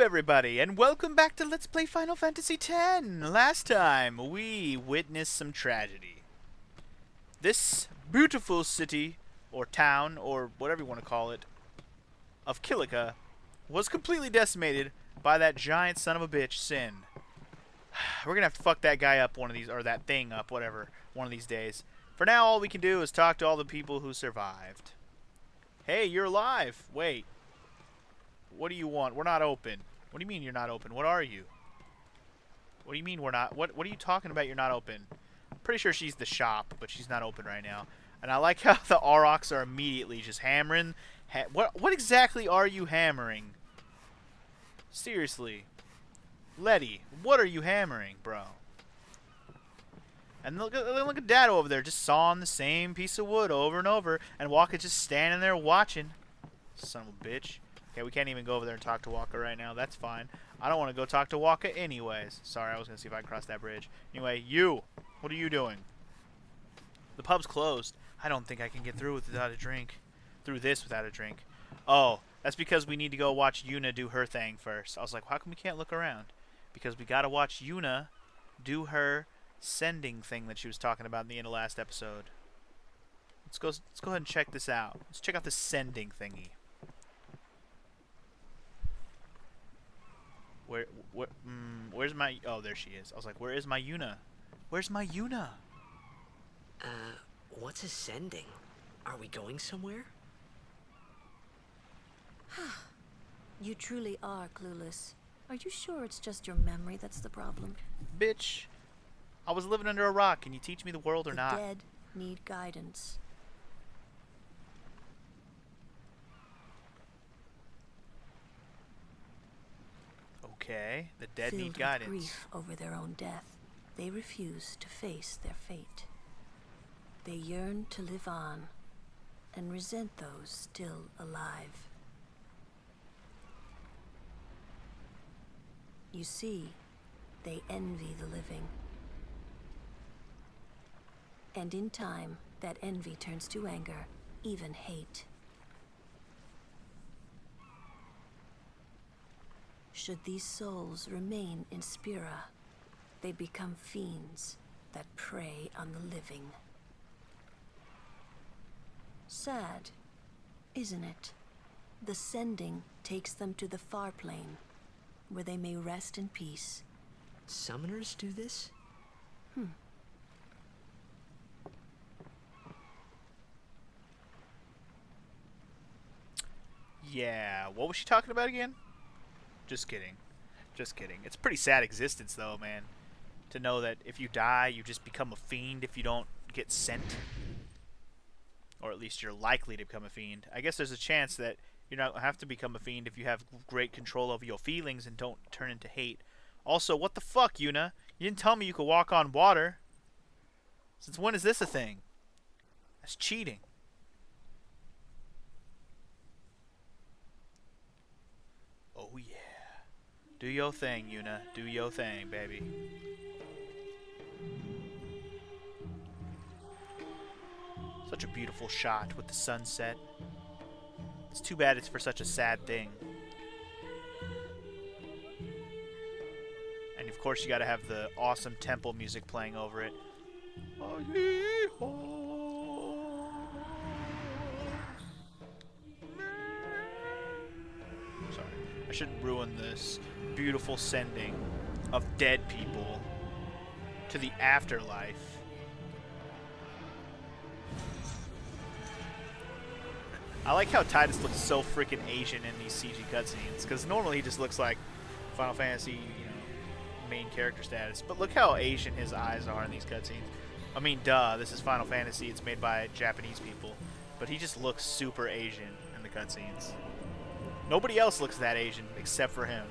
everybody, and welcome back to Let's Play Final Fantasy X. Last time, we witnessed some tragedy. This beautiful city, or town, or whatever you want to call it, of Kilika, was completely decimated by that giant son of a bitch, Sin. We're gonna have to fuck that guy up one of these, or that thing up, whatever, one of these days. For now, all we can do is talk to all the people who survived. Hey, you're alive! Wait. What do you want? We're not open. What do you mean you're not open? What are you? What do you mean we're not? What are you talking about you're not open? I'm pretty sure she's the shop, but she's not open right now. And I like how the Aurochs are immediately just hammering. What exactly are you hammering? Seriously. Letty, what are you hammering, bro? And look at Dad over there just sawing the same piece of wood over and over. And Waka's just standing there watching. Son of a bitch. Okay, we can't even go over there and talk to Waka right now. That's fine. I don't want to go talk to Waka anyways. Sorry, I was going to see if I can cross that bridge. Anyway, you. What are you doing? The pub's closed. I don't think I can get through without a drink. Through this without a drink. Oh, that's because we need to go watch Yuna do her thing first. I was like, how come we can't look around? Because we got to watch Yuna do her sending thing that she was talking about in the end of last episode. Let's go ahead and check this out. Let's check out the sending thingy. Where's my... Oh, there she is. I was like, where is my Yuna? Where's my Yuna? What's ascending? Are we going somewhere? You truly are clueless. Are you sure it's just your memory that's the problem? Bitch. I was living under a rock. Can you teach me the world or The not? dead need guidance. Okay, the dead Filled need with guidance. grief over their own death, they refuse to face their fate. They yearn to live on and resent those still alive. You see, they envy the living. And in time, that envy turns to anger, even hate. Should these souls remain in Spira, they become fiends that prey on the living. Sad, isn't it? The sending takes them to the far plane, where they may rest in peace. Summoners do this? Yeah, what was she talking about again? Just kidding. Just kidding. It's a pretty sad existence, though, man. To know that if you die, you just become a fiend if you don't get sent. Or at least you're likely to become a fiend. I guess there's a chance that you don't have to become a fiend if you have great control over your feelings and don't turn into hate. Also, what the fuck, Yuna? You didn't tell me you could walk on water. Since when is this a thing? That's cheating. Oh, yeah. Do your thing, Yuna. Do your thing, baby. Such a beautiful shot with the sunset. It's too bad it's for such a sad thing. And of course you gotta have the awesome temple music playing over it. Sorry. I shouldn't ruin this beautiful sending of dead people to the afterlife. I like how Titus looks so freaking Asian in these CG cutscenes, because normally he just looks like Final Fantasy, you know, main character status. But look how Asian his eyes are in these cutscenes. I mean, duh, this is Final Fantasy, it's made by Japanese people. But he just looks super Asian in the cutscenes. Nobody else looks that Asian except for him.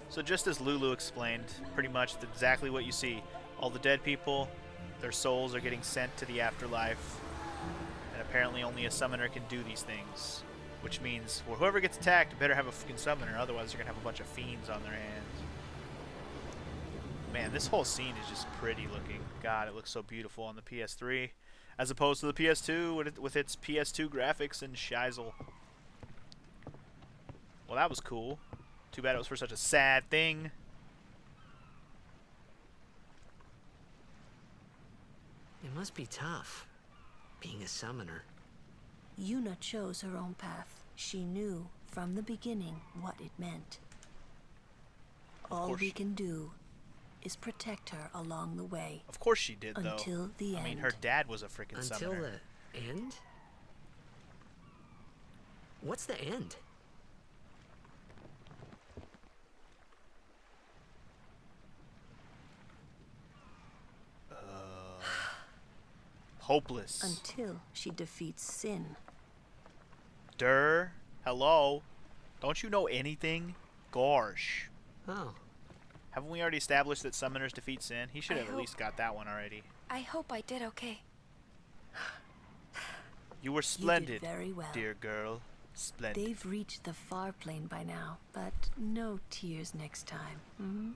So just as Lulu explained, pretty much exactly what you see. All the dead people, their souls are getting sent to the afterlife. And apparently only a summoner can do these things. Which means, well, whoever gets attacked better have a fucking summoner, otherwise they're going to have a bunch of fiends on their hands. Man, this whole scene is just pretty looking. God, it looks so beautiful on the PS3, as opposed to the PS2 with its PS2 graphics and shizzle. Well, that was cool. Too bad it was for such a sad thing. It must be tough, being a summoner. Yuna chose her own path. She knew from the beginning what it meant. All we can do is protect her along the way. Of course she did, though. Until the end. I mean, her dad was a freaking summoner. Until the end? What's the end? Hopeless. Until she defeats sin. Hello? Don't you know anything? Gosh. Oh. Haven't we already established that summoners defeat sin? He should I have at hope- least got that one already. I hope I did okay. You were splendid, very well. dear girl. Splendid. They've reached the far plane by now, but no tears next time.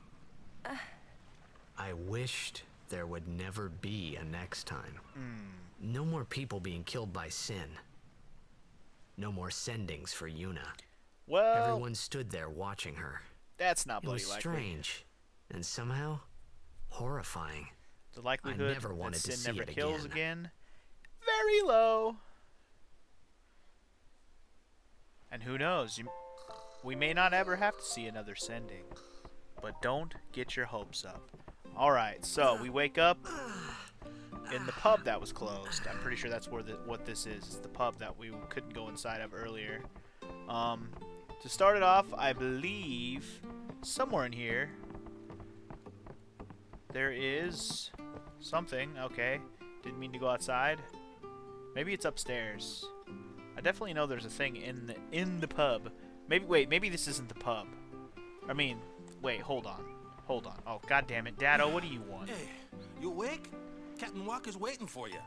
I wished there would never be a next time. No more people being killed by sin. No more sendings for Yuna. Well, Everyone stood there watching her. that's not It bloody was likely. strange, and somehow horrifying. The likelihood never wanted that to sin see never it kills again. again, very low. And who knows? We may not ever have to see another sending. But don't get your hopes up. Alright, so we wake up in the pub that was closed. I'm pretty sure that's where what this is. It's the pub that we couldn't go inside of earlier. To start it off, I believe somewhere in here there is something. Okay, didn't mean to go outside. Maybe it's upstairs. I definitely know there's a thing in the pub. Maybe this isn't the pub. I mean, wait, hold on. Oh, god damn it, Dado, what do you want? Hey, you awake? Captain Walker's waiting for you.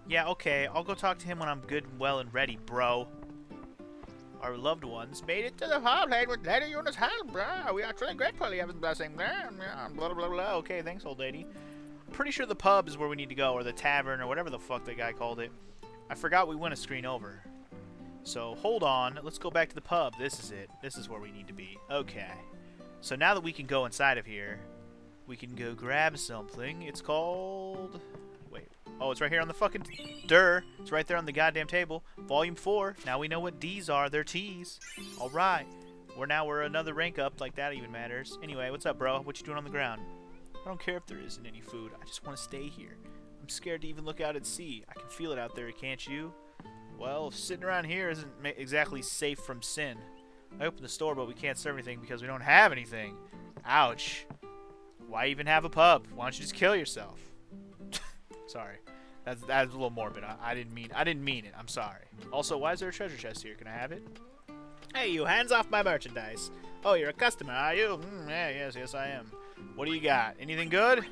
Yeah, okay, I'll go talk to him when I'm good and well and ready, bro. Our loved ones made it to the far plane with Lady Yuna's help, bro. We are truly grateful you have his blessing. Blah, blah, blah, blah. Okay, thanks, old lady. I'm pretty sure the pub is where we need to go, or the tavern, or whatever the fuck that guy called it. I forgot we went a screen over. So, hold on. Let's go back to the pub. This is it. This is where we need to be. Okay. So now that we can go inside of here, we can go grab something. It's called... Wait. Oh, it's right here on the fucking... It's right there on the goddamn table. Volume 4. Now we know what D's are. They're T's. Alright. We're another rank up, like that even matters. Anyway, what's up, bro? What you doing on the ground? I don't care if there isn't any food. I just want to stay here. I'm scared to even look out at sea. I can feel it out there, can't you? Well, sitting around here isn't exactly safe from sin. I opened the store, but we can't serve anything because we don't have anything. Ouch. Why even have a pub? Why don't you just kill yourself? Sorry. That's a little morbid. I didn't mean it. I'm sorry. Also, why is there a treasure chest here? Can I have it? Hey, you, hands off my merchandise. Oh, you're a customer, are you? Yeah, yes, I am. What do you got? Anything good?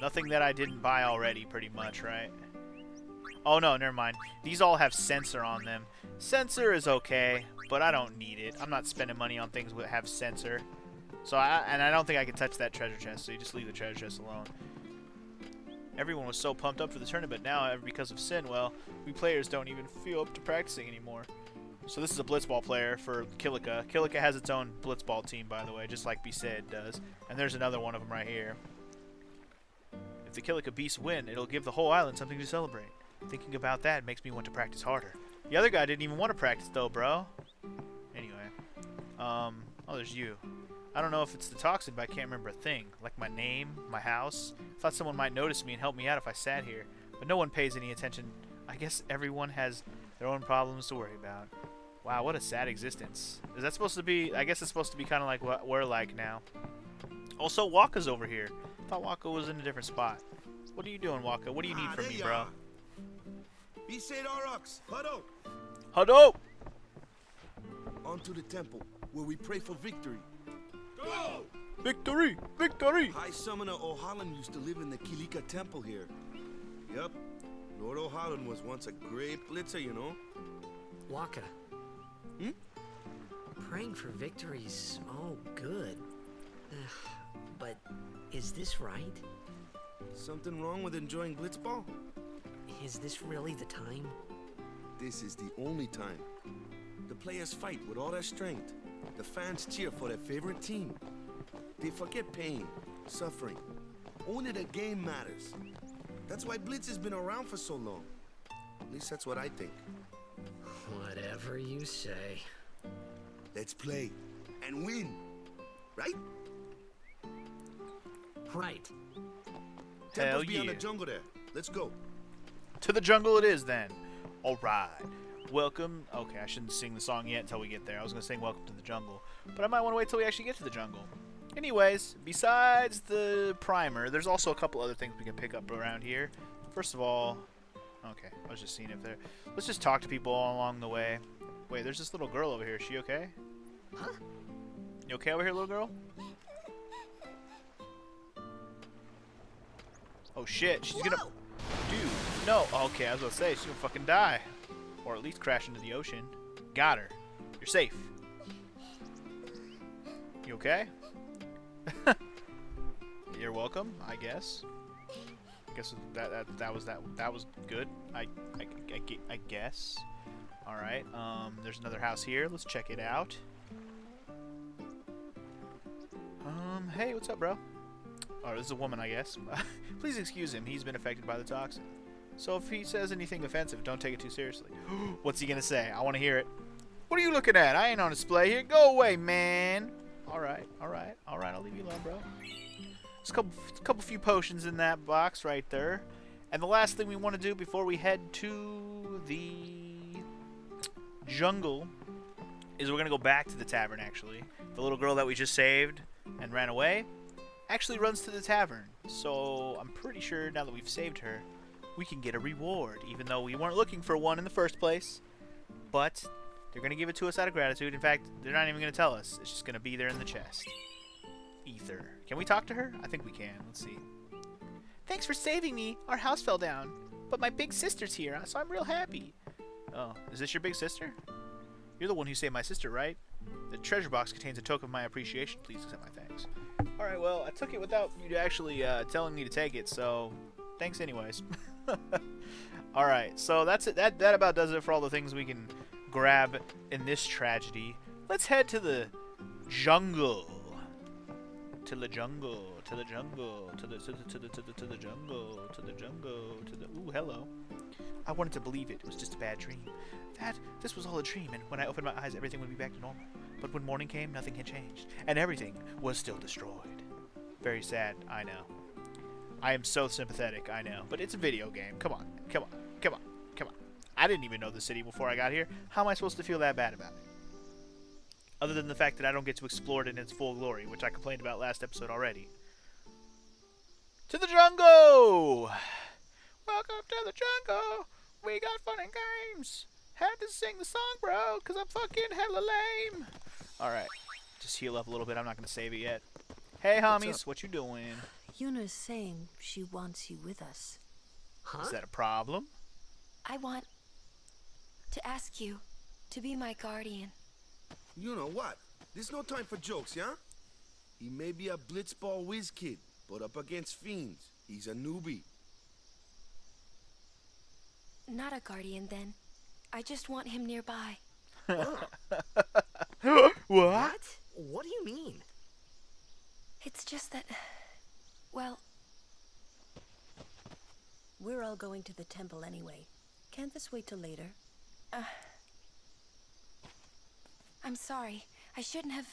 Nothing that I didn't buy already, pretty much, right? Oh, no, never mind. These all have sensor on them. Sensor is okay, but I don't need it. I'm not spending money on things that have sensor. So, I don't think I can touch that treasure chest, so you just leave the treasure chest alone. Everyone was so pumped up for the tournament. Now, because of sin, well, we players don't even feel up to practicing anymore. So this is a blitzball player for Kilika. Kilika has its own blitzball team, by the way, just like Besaid does. And there's another one of them right here. If the Kilika Beasts win, it'll give the whole island something to celebrate. Thinking about that makes me want to practice harder. The other guy didn't even want to practice, though, bro. Anyway. Oh, there's you. I don't know if it's the toxin, but I can't remember a thing. Like my name, my house. I thought someone might notice me and help me out if I sat here. But no one pays any attention. I guess everyone has their own problems to worry about. Wow, what a sad existence. Is that supposed to be... I guess it's supposed to be kind of like what we're like now. Also, Waka's over here. I thought Waka was in a different spot. What are you doing, Waka? What do you need from me, bro? Besaid Aurochs, huddle! Huddle! On to the temple, where we pray for victory. Go! Victory! Victory! High Summoner O'Halloran used to live in the Kilika temple here. Yep, Lord O'Halloran was once a great blitzer, you know. Waka, Hmm? Praying for victory's all good. But is this right? Something wrong with enjoying blitzball? Is this really the time? This is the only time. The players fight with all their strength. The fans cheer for their favorite team. They forget pain, suffering. Only the game matters. That's why Blitz has been around for so long. At least that's what I think. Whatever you say. Let's play and win, right? Right. Hell Temple's beyond yeah. the jungle there. Let's go. To the jungle it is then. Alright. Welcome. Okay, I shouldn't sing the song yet until we get there. I was going to sing Welcome to the Jungle. But I might want to wait till we actually get to the jungle. Anyways, besides the primer, there's also a couple other things we can pick up around here. First of all, okay, I was just seeing if there. Let's just talk to people all along the way. Wait, there's this little girl over here. Is she okay? Huh? You okay over here, little girl? Oh shit, she's gonna... Dude, no. Okay, I was gonna say, she's gonna fucking die. Or at least crash into the ocean. Got her. You're safe. You okay? You're welcome, I guess. I guess that was good. I guess. All right. There's another house here. Let's check it out. Hey, what's up, bro? Oh, this is a woman, I guess. Please excuse him. He's been affected by the toxin. So if he says anything offensive, don't take it too seriously. What's he gonna say? I want to hear it. What are you looking at? I ain't on display here. Go away, man. All right. I'll leave you alone, bro. There's a couple few potions in that box right there. And the last thing we want to do before we head to the jungle is we're gonna go back to the tavern. Actually, the little girl that we just saved and ran away actually runs to the tavern. So I'm pretty sure now that we've saved her, we can get a reward, even though we weren't looking for one in the first place. But they're going to give it to us out of gratitude. In fact, they're not even going to tell us. It's just going to be there in the chest. Ether. Can we talk to her? I think we can. Let's see. Thanks for saving me. Our house fell down. But my big sister's here, so I'm real happy. Oh, is this your big sister? You're the one who saved my sister, right? The treasure box contains a token of my appreciation. Please accept my thanks. Alright, well, I took it without you actually telling me to take it, so thanks anyways. Alright, so that's it. That about does it for all the things we can grab in this tragedy. Let's head to the jungle. To the jungle. To the jungle. To the jungle. To the jungle. To the... Ooh, hello. I wanted to believe it was just a bad dream. This was all a dream, and when I opened my eyes, everything would be back to normal. But when morning came, nothing had changed, and everything was still destroyed. Very sad, I know. I am so sympathetic, I know. But it's a video game. Come on. I didn't even know the city before I got here. How am I supposed to feel that bad about it? Other than the fact that I don't get to explore it in its full glory, which I complained about last episode already. To the jungle! Welcome to the jungle! We got fun and games! Had to sing the song, bro, because I'm fucking hella lame. Alright, just heal up a little bit. I'm not going to save it yet. Hey, homies, what you doing? Yuna's saying she wants you with us. Huh? Is that a problem? I want to ask you to be my guardian. You know what? There's no time for jokes, yeah? He may be a blitzball whiz kid, but up against fiends, he's a newbie. Not a guardian, then. I just want him nearby. What? What do you mean? It's just that, well, We're all going to the temple anyway. Can't this wait till later? I'm sorry. I shouldn't have...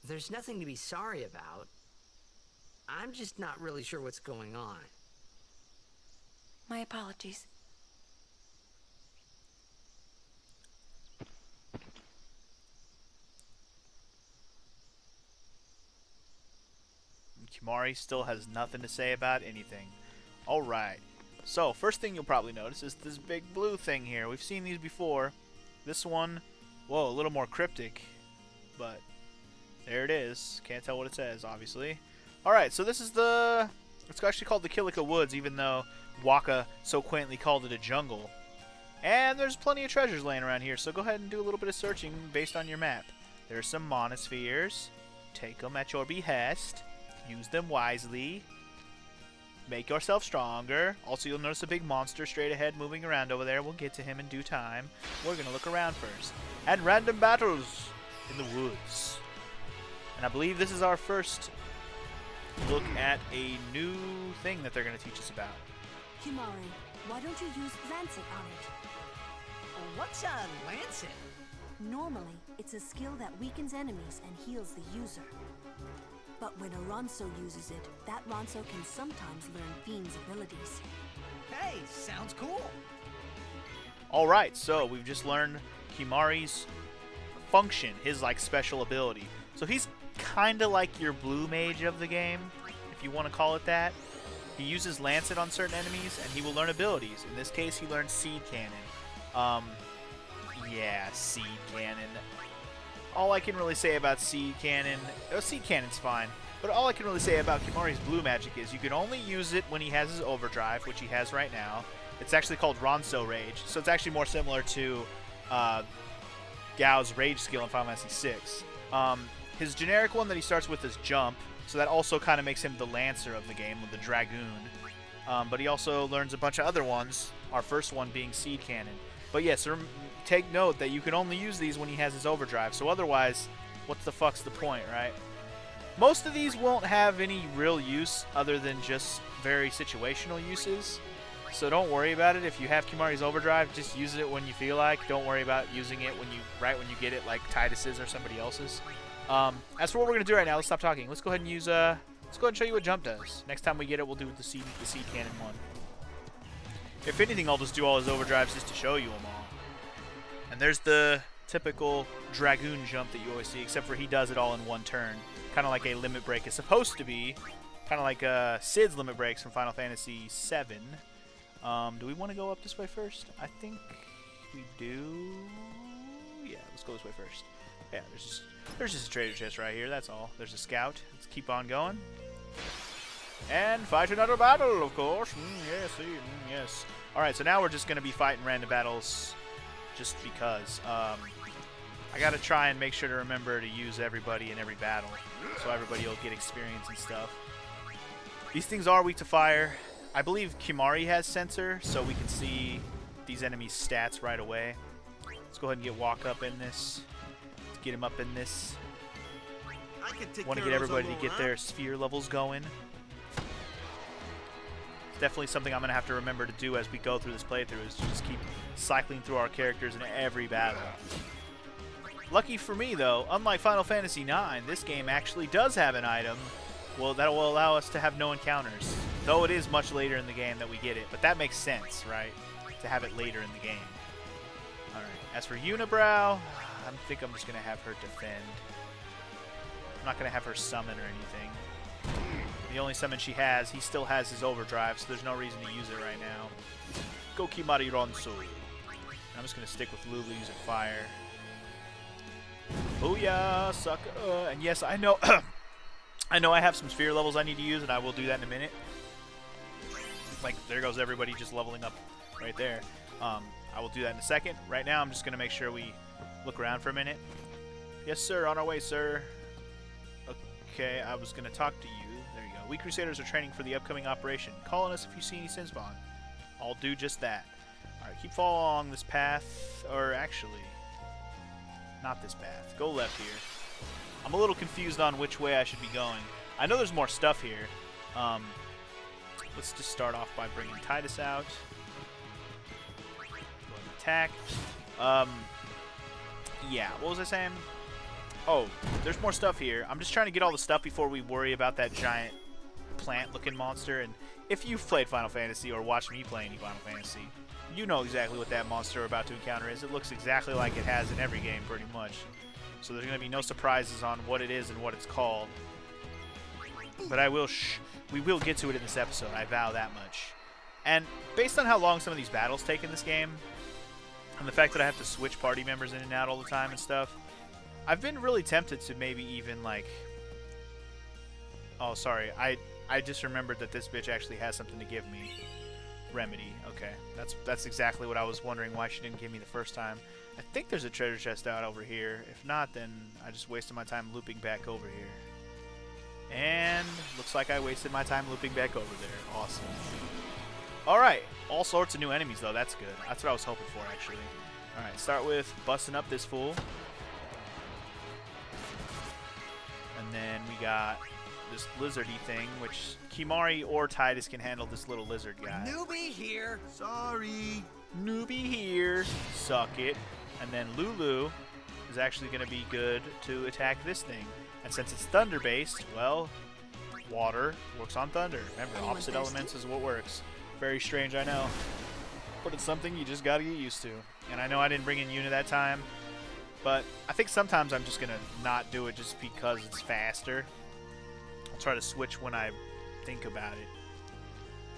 There's nothing to be sorry about. I'm just not really sure what's going on. My apologies. Kimari still has nothing to say about anything. Alright. So, first thing you'll probably notice is this big blue thing here. We've seen these before. This one, whoa, a little more cryptic. But, there it is. Can't tell what it says, obviously. Alright, so this is the... It's actually called the Kilika Woods, even though Waka so quaintly called it a jungle. And there's plenty of treasures laying around here, so go ahead and do a little bit of searching based on your map. There's some monospheres. Take them at your behest. Use them wisely. Make yourself stronger. Also, you'll notice a big monster straight ahead moving around over there. We'll get to him in due time. We're going to look around first. And random battles in the woods. And I believe this is our first look at a new thing that they're going to teach us about. Kimari, why don't you use Lancet on it? What's a lancet? Normally, it's a skill that weakens enemies and heals the user. But when a Ronso uses it, that Ronso can sometimes learn Fiend's abilities. Hey, sounds cool. Alright, so we've just learned Kimari's function, his like special ability. So he's kind of like your blue mage of the game, if you want to call it that. He uses Lancet on certain enemies, and he will learn abilities. In this case, he learns Seed Cannon. Yeah, Seed Cannon. All I can really say about Seed Cannon... Oh, Seed Cannon's fine. But all I can really say about Kimari's blue magic is you can only use it when he has his overdrive, which he has right now. It's actually called Ronso Rage, so it's actually more similar to Gao's Rage skill in Final Fantasy VI. His generic one that he starts with is Jump, so that also kind of makes him the Lancer of the game, with the Dragoon. But he also learns a bunch of other ones, our first one being Seed Cannon. But yes, take note that you can only use these when he has his overdrive, so otherwise, what the fuck's the point, right? Most of these won't have any real use other than just very situational uses, so don't worry about it. If you have Kimari's overdrive, just use it when you feel like. Don't worry about using it when you get it, like Titus's or somebody else's. As for what we're gonna do right now, let's stop talking. Let's go ahead and use let's go ahead and show you what Jump does. Next time we get it, we'll do the seed cannon one. If anything, I'll just do all his overdrives just to show you them all. And there's the typical Dragoon jump that you always see, except for he does it all in one turn. Kind of like a limit break is supposed to be. Kind of like Cid's limit breaks from Final Fantasy VII. Do we want to go up this way first? I think we do. Yeah, let's go this way first. Yeah, there's just a treasure chest right here, that's all. There's a scout. Let's keep on going. And fight another battle, of course. Yes, yes. Alright, so now we're just going to be fighting random battles just because. I got to try and make sure to remember to use everybody in every battle so everybody will get experience and stuff. These things are weak to fire. I believe Kimari has sensor, so we can see these enemies' stats right away. Let's go ahead and get Walk up in this. Let's get him up in this. Want to get everybody to get their sphere levels going. It's definitely something I'm going to have to remember to do as we go through this playthrough, is just keep cycling through our characters in every battle. Lucky for me, though, unlike Final Fantasy IX, this game actually does have an item that will allow us to have no encounters. Though it is much later in the game that we get it, but that makes sense, right? To have it later in the game. Alright, as for Unibrow, I think I'm just going to have her defend. I'm not going to have her summon or anything. The only summon she has, he still has his overdrive, so there's no reason to use it right now. Go Kimari Ronso. I'm just going to stick with Lulu using fire. Booyah, sucker. And yes, I know I know I have some sphere levels I need to use, and I will do that in a minute. Like, there goes everybody just leveling up right there. I will do that in a second. Right now, I'm just going to make sure we look around for a minute. Yes, sir. On our way, sir. Okay, I was going to talk to you. There you go. We Crusaders are training for the upcoming operation. Call on us if you see any sin spawn. I'll do just that. Alright, keep following along this path. Or actually, not this path. Go left here. I'm a little confused on which way I should be going. I know there's more stuff here. Let's just start off by bringing Titus out. Go ahead and attack. Yeah, what was I saying? Oh, there's more stuff here. I'm just trying to get all the stuff before we worry about that giant plant-looking monster. And if you've played Final Fantasy or watched me play any Final Fantasy, you know exactly what that monster we're about to encounter is. It looks exactly like it has in every game, pretty much. So there's going to be no surprises on what it is and what it's called. But we will get to it in this episode, I vow that much. And based on how long some of these battles take in this game, and the fact that I have to switch party members in and out all the time and stuff, I've been really tempted to maybe even, like... Oh, sorry. I just remembered that this bitch actually has something to give me. remedy. Okay, that's exactly what I was wondering why she didn't give me the first time. I think there's a treasure chest out over here. If not, then I just wasted my time looping back over here. And looks like I wasted my time looping back over there. Awesome. Alright, all sorts of new enemies though, that's good. That's what I was hoping for actually. Alright, start with busting up this fool. And then we got this lizardy thing, which Kimari or Titus can handle this little lizard guy. Newbie here. Sorry. Newbie here. Suck it. And then Lulu is actually going to be good to attack this thing. And since it's thunder-based, well, water works on thunder. Remember, Anyone opposite thirsty? elements is what works. Very strange, I know. But it's something you just got to get used to. And I know I didn't bring in Yuna that time, but I think sometimes I'm just going to not do it just because it's faster. I'll try to switch when I think about it.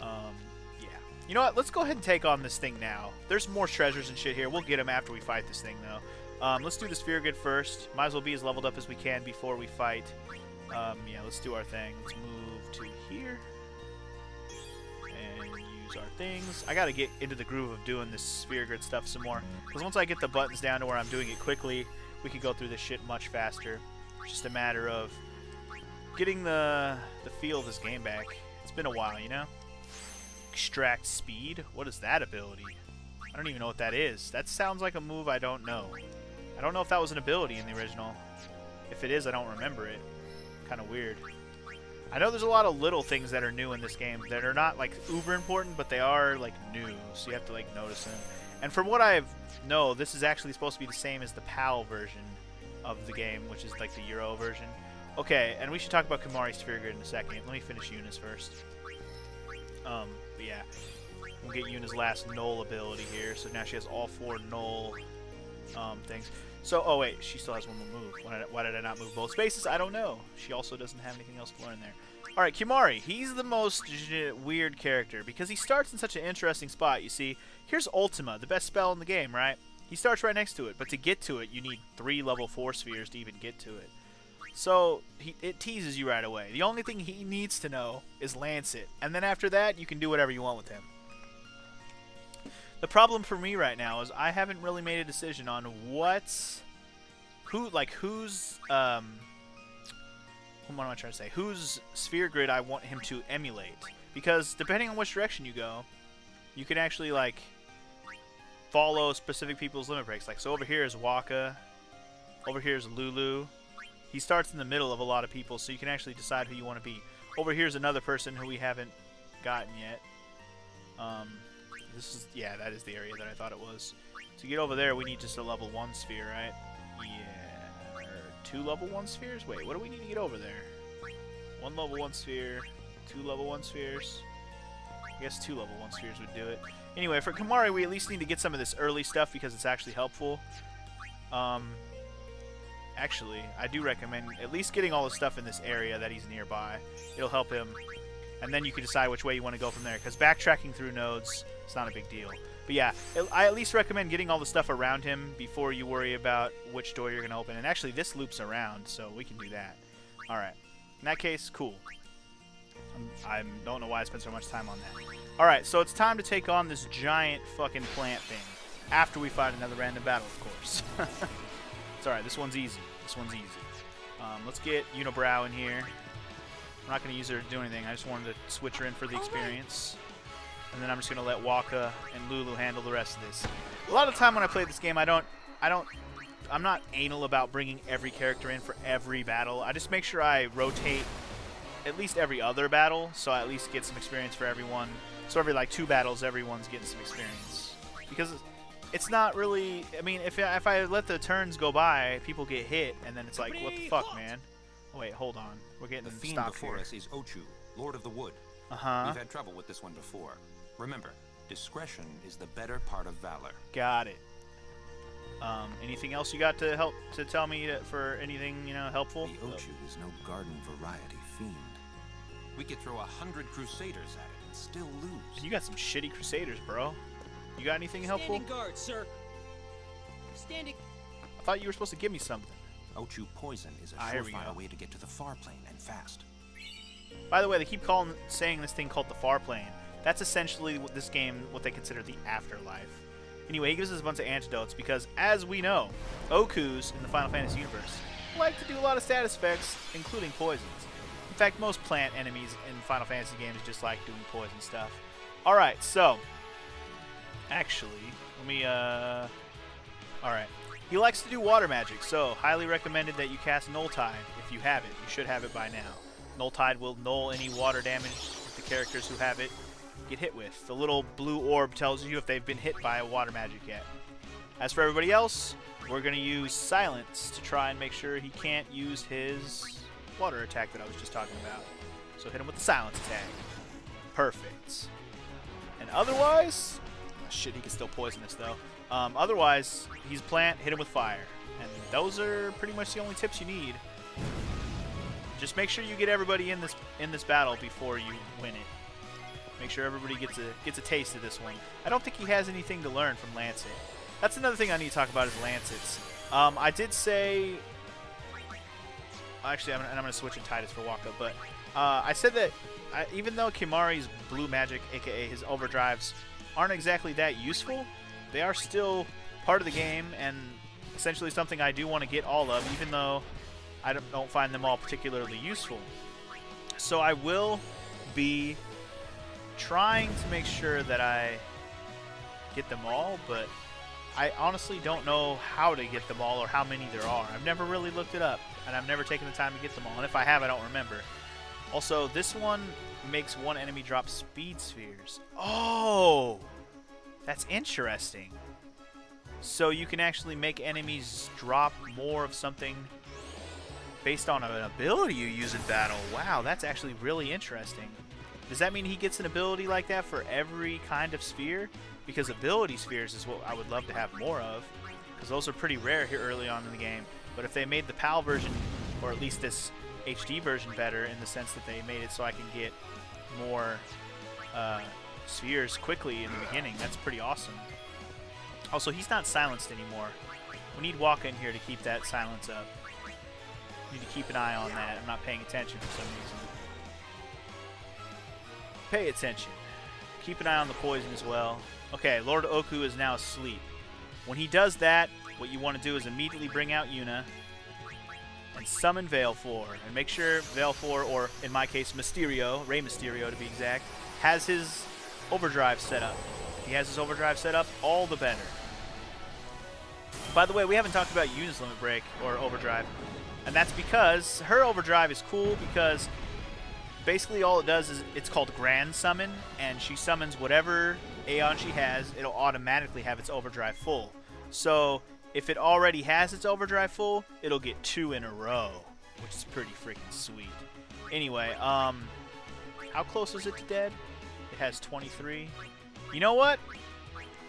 Yeah. You know what? Let's go ahead and take on this thing now. There's more treasures and shit here. We'll get them after we fight this thing, though. Let's do the sphere grid first. Might as well be as leveled up as we can before we fight. Yeah, let's do our thing. Let's move to here. And use our things. I gotta get into the groove of doing this sphere grid stuff some more. Because once I get the buttons down to where I'm doing it quickly, we can go through this shit much faster. It's just a matter of getting the feel of this game back. It's been a while, you know? Extract speed? What is that ability? I don't even know what that is. That sounds like a move I don't know. I don't know if that was an ability in the original. If it is, I don't remember it. Kind of weird. I know there's a lot of little things that are new in this game that are not like uber important, but they are like new, so you have to like notice them. And from what I know, this is actually supposed to be the same as the PAL version of the game, which is like the Euro version. Okay, and we should talk about Kimari's sphere grid in a second. Let me finish Yuna's first. But yeah, we'll get Yuna's last null ability here. So now she has all 4 null things. So, oh wait, she still has one more move. Why did I not move both spaces? I don't know. She also doesn't have anything else to learn there. Alright, Kimari. He's the most weird character because he starts in such an interesting spot. You see, here's Ultima, the best spell in the game, right? He starts right next to it, but to get to it, you need 3 level 4 spheres to even get to it. So, it teases you right away. The only thing he needs to know is lance it. And then after that, you can do whatever you want with him. The problem for me right now is I haven't really made a decision on whose, what am I trying to say? Whose sphere grid I want him to emulate. Because depending on which direction you go, you can actually, like, follow specific people's limit breaks. Like, so over here is Waka. Over here is Lulu. He starts in the middle of a lot of people, so you can actually decide who you want to be. Over here is another person who we haven't gotten yet. This is, yeah, that is the area that I thought it was. To get over there, we need just a level 1 sphere, right? Yeah. 2 level 1 spheres? Wait, what do we need to get over there? 1 level 1 sphere, 2 level 1 spheres. I guess 2 level 1 spheres would do it. Anyway, for Kimari, we at least need to get some of this early stuff because it's actually helpful. Actually, I do recommend at least getting all the stuff in this area that he's nearby. It'll help him. And then you can decide which way you want to go from there. Because backtracking through nodes, it's not a big deal. But yeah, I at least recommend getting all the stuff around him before you worry about which door you're going to open. And actually, this loops around, so we can do that. Alright. In that case, cool. I don't know why I spent so much time on that. Alright, so it's time to take on this giant fucking plant thing. After we fight another random battle, of course. It's alright, this one's easy. This one's easy. Let's get Unibrow in here. I'm not going to use her to do anything. I just wanted to switch her in for the experience. And then I'm just going to let Waka and Lulu handle the rest of this. A lot of the time when I play this game, I'm not anal about bringing every character in for every battle. I just make sure I rotate at least every other battle, so I at least get some experience for everyone. So every like 2 battles, everyone's getting some experience. Because it's not really, I mean, if I let the turns go by, people get hit, and then it's like, what the fuck, man? Oh, wait, hold on. We're getting the fiend stopped before here. us is Ochu, Lord of the Wood. Uh-huh. We've had trouble with this one before. Remember, discretion is the better part of valor. Got it. Anything else you got to help to tell me for anything, you know, helpful? The Ochu is no garden variety fiend. We could throw 100 crusaders at it and still lose. You got some shitty crusaders, bro. You got anything helpful? Standing guard, sir. Standing. I thought you were supposed to give me something. Ochu poison is a Here we surefire go. way to get to the far plane and fast. By the way, they keep saying this thing called the far plane. That's essentially what this game, what they consider the afterlife. Anyway, he gives us a bunch of antidotes because, as we know, Okus in the Final Fantasy universe like to do a lot of status effects, including poisons. In fact, most plant enemies in Final Fantasy games just like doing poison stuff. Alright, so... Actually, let me, Alright. He likes to do water magic, so highly recommended that you cast Null Tide if you have it. You should have it by now. Null Tide will null any water damage that the characters who have it get hit with. The little blue orb tells you if they've been hit by a water magic yet. As for everybody else, we're going to use Silence to try and make sure he can't use his water attack that I was just talking about. So hit him with the Silence attack. Perfect. And otherwise... shit, he can still poison us though. Otherwise, he's plant, hit him with fire. And those are pretty much the only tips you need. Just make sure you get everybody in this battle before you win it. Make sure everybody gets a taste of this one. I don't think he has anything to learn from Lancet. That's another thing I need to talk about is Lancets. I did say... Actually, I'm going to switch in Titus for Waka, but I said that even though Kimari's blue magic, aka his overdrives, aren't exactly that useful, they are still part of the game and essentially something I do want to get all of, even though I don't find them all particularly useful. So I will be trying to make sure that I get them all, but I honestly don't know how to get them all or how many there are. I've never really looked it up, and I've never taken the time to get them all, and if I have, I don't remember. Also, this one makes one enemy drop speed spheres. Oh! That's interesting. So you can actually make enemies drop more of something based on an ability you use in battle. Wow, that's actually really interesting. Does that mean he gets an ability like that for every kind of sphere? Because ability spheres is what I would love to have more of, because those are pretty rare here early on in the game. But if they made the PAL version, or at least this HD version, better in the sense that they made it so I can get more spheres quickly in the beginning, that's pretty awesome. Also, he's not silenced anymore. We need Waka in here to keep that silence up. Need to keep an eye on that. I'm not paying attention for some reason. Pay attention. Keep an eye on the poison as well. Okay, Lord Oku is now asleep. When he does that, what you want to do is immediately bring out Yuna and summon Valefor. And make sure Valefor, or in my case Mysterio, Rey Mysterio to be exact, has his overdrive set up. If he has his overdrive set up, all the better. By the way, we haven't talked about Yuna's limit break or overdrive. And that's because her overdrive is cool because basically all it does is it's called Grand Summon, and she summons whatever Aeon she has, it'll automatically have its overdrive full. So if it already has its overdrive full, it'll get 2 in a row, which is pretty freaking sweet. Anyway, how close is it to dead? It has 23. You know what?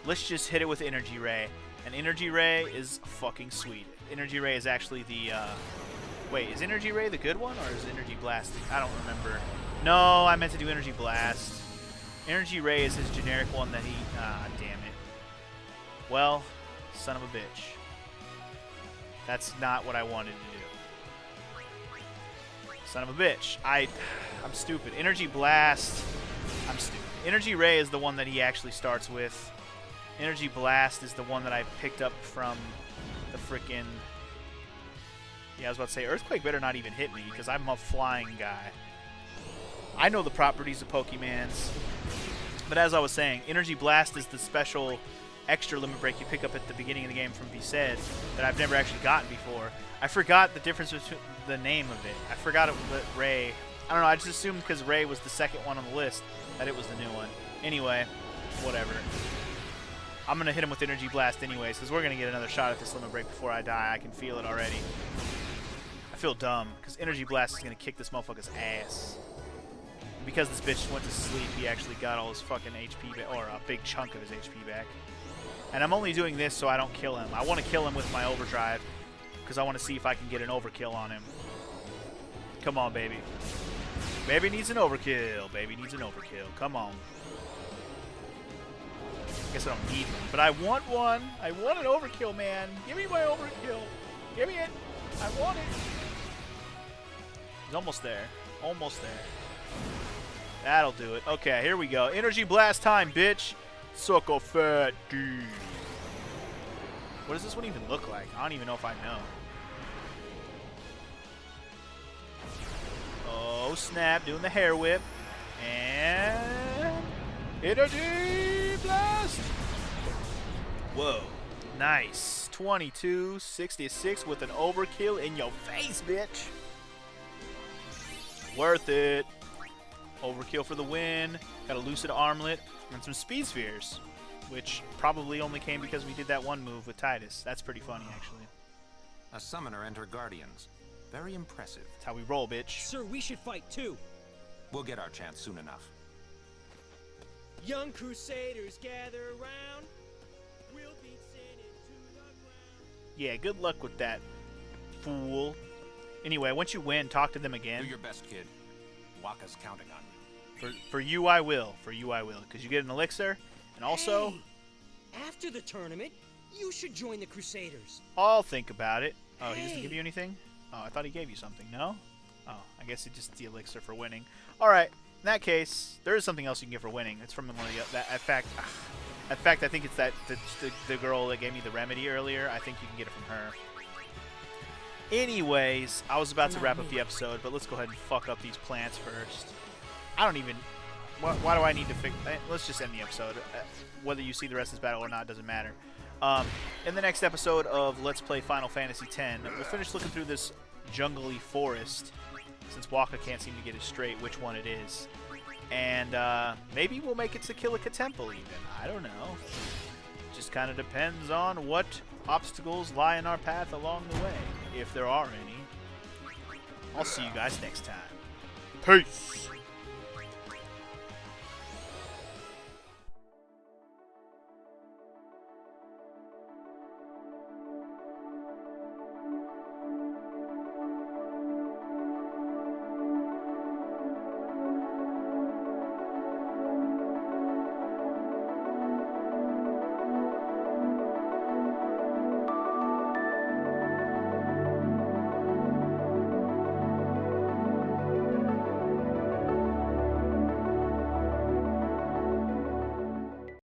Let's just hit it with Energy Ray. And Energy Ray is fucking sweet. Energy Ray is actually the, wait, is Energy Ray the good one, or is Energy Blast? I don't remember. No, I meant to do Energy Blast. Energy Ray is his generic one that he... Ah, damn it. Well, son of a bitch. That's not what I wanted to do. Son of a bitch. I'm stupid. Energy Blast... I'm stupid. Energy Ray is the one that he actually starts with. Energy Blast is the one that I picked up from the frickin'... Yeah, I was about to say, Earthquake better not even hit me, because I'm a flying guy. I know the properties of Pokemans. But as I was saying, Energy Blast is the special extra limit break you pick up at the beginning of the game from Besaid that I've never actually gotten before. I forgot the difference between the name of it. I forgot it was Ray. I don't know, I just assumed because Ray was the second one on the list that it was the new one. Anyway, whatever. I'm going to hit him with Energy Blast anyways, because we're going to get another shot at this limit break before I die. I can feel it already. I feel dumb, because Energy Blast is going to kick this motherfucker's ass. Because this bitch went to sleep, he actually got all his fucking HP back, or a big chunk of his HP back. And I'm only doing this so I don't kill him. I want to kill him with my overdrive, because I want to see if I can get an overkill on him. Come on, baby. Baby needs an overkill. Baby needs an overkill. Come on. I guess I don't need one, but I want one. I want an overkill, man. Give me my overkill. Give me it. I want it. He's almost there. Almost there. That'll do it. Okay, here we go. Energy blast time, bitch. Suck a fat D. What does this one even look like? I don't even know if I know. Oh, snap. Doing the hair whip. And... Energy blast! Whoa. Nice. 22-66 with an overkill in your face, bitch. Worth it. Overkill for the win. Got a lucid armlet and some speed spheres, which probably only came because we did that one move with Titus. That's pretty funny, actually. A summoner and her guardians. Very impressive. That's how we roll, bitch. Sir, we should fight too. We'll get our chance soon enough. Young Crusaders, gather around. We'll beat sin into the ground. Yeah, good luck with that, fool. Anyway, once you win, talk to them again. Do your best, kid. Waka's counting on you. For you, I will. For you, I will. Because you get an elixir, and also... Hey, after the tournament, you should join the Crusaders. I'll think about it. Oh, he doesn't Hey. give you anything? Oh, I thought he gave you something. No? Oh, I guess it's just the elixir for winning. Alright, in that case, there is something else you can get for winning. It's from one of the... in fact, I think it's that the girl that gave me the remedy earlier. I think you can get it from her. Anyways, I was about to wrap up the episode, but let's go ahead and fuck up these plants first. I don't even... Why do I need to fix... Let's just end the episode. Whether you see the rest of this battle or not doesn't matter. In the next episode of Let's Play Final Fantasy X, we'll finish looking through this jungly forest, since Waka can't seem to get it straight which one it is. And maybe we'll make it to Kilika Temple even. I don't know. Just kind of depends on what obstacles lie in our path along the way, if there are any. I'll see you guys next time. Peace!